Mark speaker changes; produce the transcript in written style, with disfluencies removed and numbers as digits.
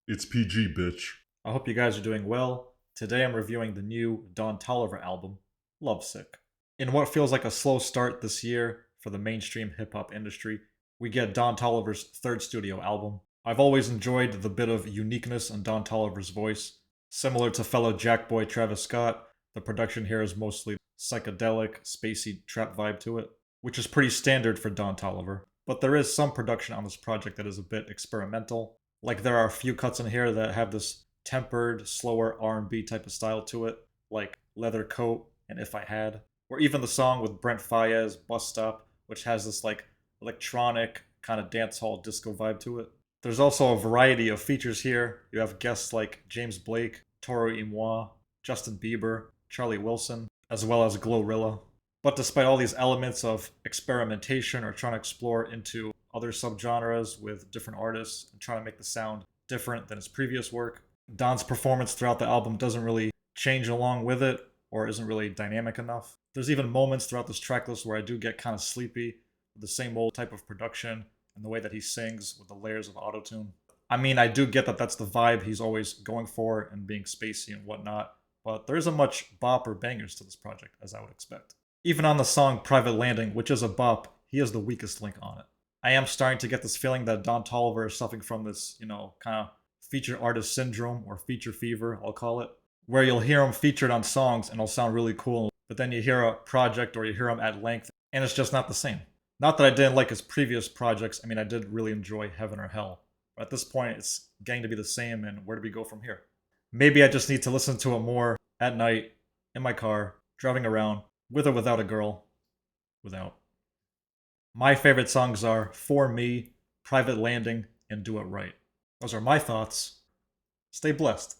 Speaker 1: It's PG, bitch.
Speaker 2: I hope you guys are doing well. Today I'm reviewing the new Don Toliver album, Lovesick. In what feels like a slow start this year for the mainstream hip hop industry, we get Don Toliver's third studio album. I've always enjoyed the bit of uniqueness in Don Toliver's voice. Similar to fellow Jackboy Travis Scott, the production here is mostly psychedelic, spacey trap vibe to it, which is pretty standard for Don Toliver. But there is some production on this project that is a bit experimental. Like there are a few cuts in here that have this tempered, slower R&B type of style to it, like Leather Coat and If I Had, or even the song with Brent Faiyaz, Bus Stop, which has this like electronic kind of dance hall disco vibe to it. There's also a variety of features here. You have guests like James Blake, Toro y Moi, Justin Bieber, Charlie Wilson, as well as Glorilla. But despite all these elements of experimentation or trying to explore into other subgenres with different artists and trying to make the sound different than his previous work, Don's performance throughout the album doesn't really change along with it or isn't really dynamic enough. There's even moments throughout this tracklist where I do get kind of sleepy with the same old type of production and the way that he sings with the layers of autotune. I mean, I do get that that's the vibe he's always going for and being spacey and whatnot, but there isn't much bop or bangers to this project, as I would expect. Even on the song Private Landing, which is a bop, he is the weakest link on it. I am starting to get this feeling that Don Toliver is suffering from this, kind of featured artist syndrome or feature fever, I'll call it, where you'll hear him featured on songs and it'll sound really cool, but then you hear a project or you hear him at length and it's just not the same. Not that I didn't like his previous projects, I mean, I did really enjoy Heaven or Hell, but at this point it's getting to be the same, and where do we go from here? Maybe I just need to listen to it more at night, in my car, driving around, with or without a girl. Without. My favorite songs are For Me, Private Landing, and Do It Right. Those are my thoughts. Stay blessed.